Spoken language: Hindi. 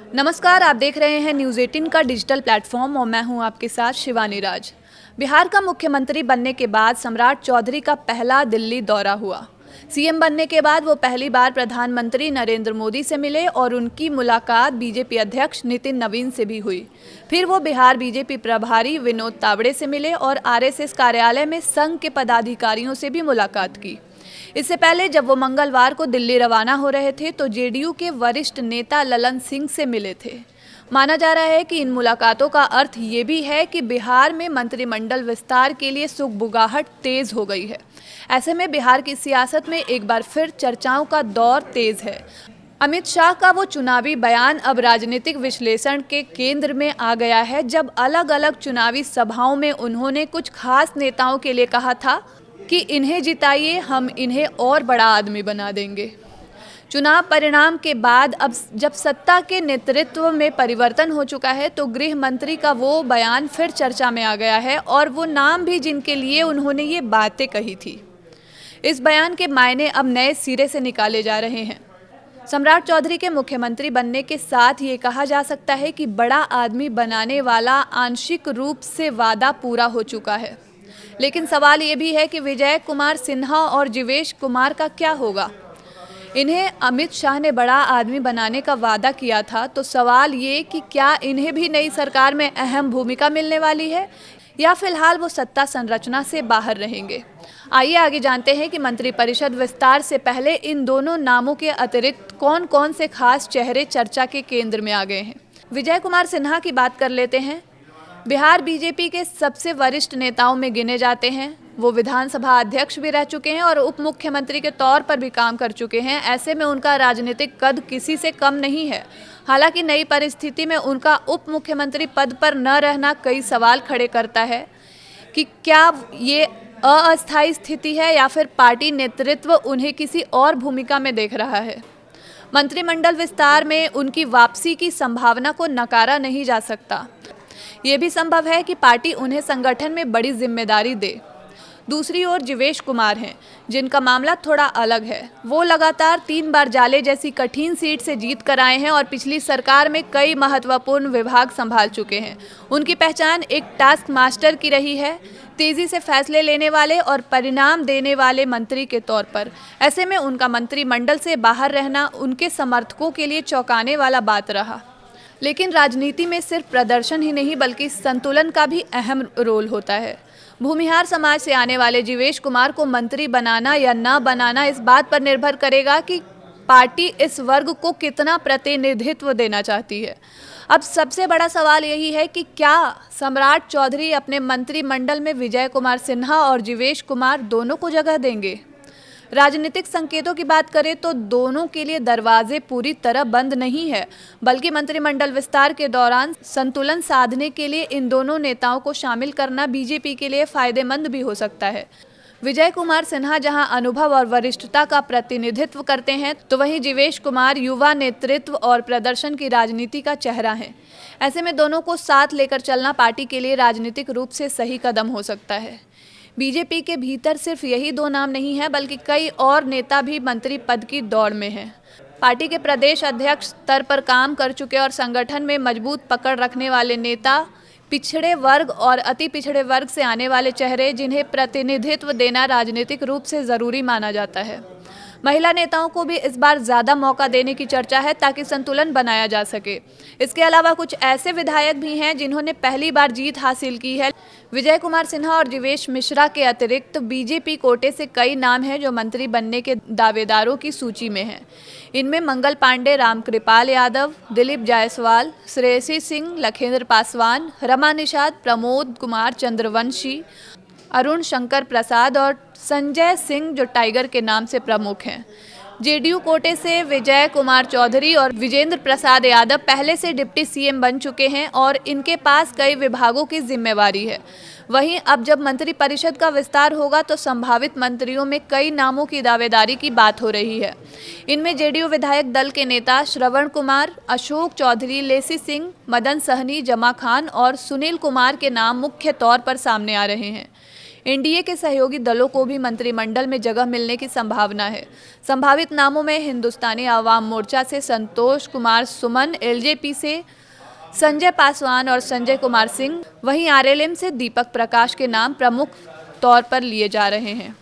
नमस्कार, आप देख रहे हैं न्यूज़ 18 का डिजिटल प्लेटफॉर्म और मैं हूं आपके साथ शिवानी राज। बिहार का मुख्यमंत्री बनने के बाद सम्राट चौधरी का पहला दिल्ली दौरा हुआ। सीएम बनने के बाद वो पहली बार प्रधानमंत्री नरेंद्र मोदी से मिले और उनकी मुलाकात बीजेपी अध्यक्ष नितिन नवीन से भी हुई। फिर वो बिहार बीजेपी प्रभारी विनोद तावड़े से मिले और आरएसएस कार्यालय में संघ के पदाधिकारियों से भी मुलाकात की। इससे पहले जब वो मंगलवार को दिल्ली रवाना हो रहे थे तो जेडीयू के वरिष्ठ नेता ललन सिंह से मिले थे। माना जा रहा है कि इन मुलाकातों का अर्थ ये भी है कि बिहार में मंत्रिमंडल विस्तार के लिए सुगबुगाहट तेज हो गई है। ऐसे में बिहार की सियासत में एक बार फिर चर्चाओं का दौर तेज है। अमित शाह का वो चुनावी बयान अब राजनीतिक विश्लेषण के केंद्र में आ गया है, जब अलग अलग चुनावी सभाओं में उन्होंने कुछ खास नेताओं के लिए कहा था कि इन्हें जिताइए, हम इन्हें और बड़ा आदमी बना देंगे। चुनाव परिणाम के बाद अब जब सत्ता के नेतृत्व में परिवर्तन हो चुका है तो गृह मंत्री का वो बयान फिर चर्चा में आ गया है और वो नाम भी जिनके लिए उन्होंने ये बातें कही थी। इस बयान के मायने अब नए सिरे से निकाले जा रहे हैं। सम्राट चौधरी के मुख्यमंत्री बनने के साथ ये कहा जा सकता है कि बड़ा आदमी बनाने वाला आंशिक रूप से वादा पूरा हो चुका है। लेकिन सवाल ये भी है कि विजय कुमार सिन्हा और जीवेश कुमार का क्या होगा। इन्हें अमित शाह ने बड़ा आदमी बनाने का वादा किया था, तो सवाल ये कि क्या इन्हें भी नई सरकार में अहम भूमिका मिलने वाली है या फिलहाल वो सत्ता संरचना से बाहर रहेंगे। आइए आगे जानते हैं कि मंत्रिपरिषद विस्तार से पहले इन दोनों नामों के अतिरिक्त कौन कौन से खास चेहरे चर्चा के केंद्र में आ गए हैं। विजय कुमार सिन्हा की बात कर लेते हैं। बिहार बीजेपी के सबसे वरिष्ठ नेताओं में गिने जाते हैं। वो विधानसभा अध्यक्ष भी रह चुके हैं और उप मुख्यमंत्री के तौर पर भी काम कर चुके हैं। ऐसे में उनका राजनीतिक कद किसी से कम नहीं है। हालांकि नई परिस्थिति में उनका उप मुख्यमंत्री पद पर न रहना कई सवाल खड़े करता है कि क्या ये अस्थायी स्थिति है या फिर पार्टी नेतृत्व उन्हें किसी और भूमिका में देख रहा है। मंत्रिमंडल विस्तार में उनकी वापसी की संभावना को नकारा नहीं जा सकता। ये भी संभव है कि पार्टी उन्हें संगठन में बड़ी जिम्मेदारी दे। दूसरी ओर जीवेश कुमार हैं, जिनका मामला थोड़ा अलग है। वो लगातार 3 बार जाले जैसी कठिन सीट से जीत कर आए हैं और पिछली सरकार में कई महत्वपूर्ण विभाग संभाल चुके हैं। उनकी पहचान एक टास्क मास्टर की रही है, तेजी से फैसले लेने वाले और परिणाम देने वाले मंत्री के तौर पर। ऐसे में उनका मंत्रिमंडल से बाहर रहना उनके समर्थकों के लिए चौंकाने वाला बात रहा। लेकिन राजनीति में सिर्फ प्रदर्शन ही नहीं बल्कि संतुलन का भी अहम रोल होता है। भूमिहार समाज से आने वाले जीवेश कुमार को मंत्री बनाना या न बनाना इस बात पर निर्भर करेगा कि पार्टी इस वर्ग को कितना प्रतिनिधित्व देना चाहती है। अब सबसे बड़ा सवाल यही है कि क्या सम्राट चौधरी अपने मंत्रिमंडल में विजय कुमार सिन्हा और जीवेश कुमार दोनों को जगह देंगे। राजनीतिक संकेतों की बात करें तो दोनों के लिए दरवाजे पूरी तरह बंद नहीं है, बल्कि मंत्रिमंडल विस्तार के दौरान संतुलन साधने के लिए इन दोनों नेताओं को शामिल करना बीजेपी के लिए फायदेमंद भी हो सकता है। विजय कुमार सिन्हा जहां अनुभव और वरिष्ठता का प्रतिनिधित्व करते हैं, तो वहीं जीवेश कुमार युवा नेतृत्व और प्रदर्शन की राजनीति का चेहरा है। ऐसे में दोनों को साथ लेकर चलना पार्टी के लिए राजनीतिक रूप से सही कदम हो सकता है। बीजेपी के भीतर सिर्फ यही 2 नाम नहीं है, बल्कि कई और नेता भी मंत्री पद की दौड़ में हैं। पार्टी के प्रदेश अध्यक्ष स्तर पर काम कर चुके और संगठन में मजबूत पकड़ रखने वाले नेता, पिछड़े वर्ग और अति पिछड़े वर्ग से आने वाले चेहरे जिन्हें प्रतिनिधित्व देना राजनीतिक रूप से ज़रूरी माना जाता है। महिला नेताओं को भी इस बार ज़्यादा मौका देने की चर्चा है ताकि संतुलन बनाया जा सके। इसके अलावा कुछ ऐसे विधायक भी हैं जिन्होंने पहली बार जीत हासिल की है। विजय कुमार सिन्हा और जीवेश मिश्रा के अतिरिक्त बीजेपी कोटे से कई नाम हैं जो मंत्री बनने के दावेदारों की सूची में हैं। इनमें मंगल पांडे, रामकृपाल यादव, दिलीप जायसवाल, श्रेयसी सिंह, लखेंद्र पासवान, रमा निषाद, प्रमोद कुमार चंद्रवंशी, अरुण शंकर प्रसाद और संजय सिंह जो टाइगर के नाम से प्रमुख हैं। जेडीयू कोटे से विजय कुमार चौधरी और विजेंद्र प्रसाद यादव पहले से डिप्टी सीएम बन चुके हैं और इनके पास कई विभागों की जिम्मेवारी है। वहीं अब जब मंत्रिपरिषद का विस्तार होगा तो संभावित मंत्रियों में कई नामों की दावेदारी की बात हो रही है। इनमें जेडीयू विधायक दल के नेता श्रवण कुमार, अशोक चौधरी, लेसी सिंह, मदन सहनी, जमा खान और सुनील कुमार के नाम मुख्य तौर पर सामने आ रहे हैं। एनडीए के सहयोगी दलों को भी मंत्रिमंडल में जगह मिलने की संभावना है। संभावित नामों में हिंदुस्तानी आवाम मोर्चा से संतोष कुमार सुमन, एलजेपी से संजय पासवान और संजय कुमार सिंह, वहीं आरएलएम से दीपक प्रकाश के नाम प्रमुख तौर पर लिए जा रहे हैं।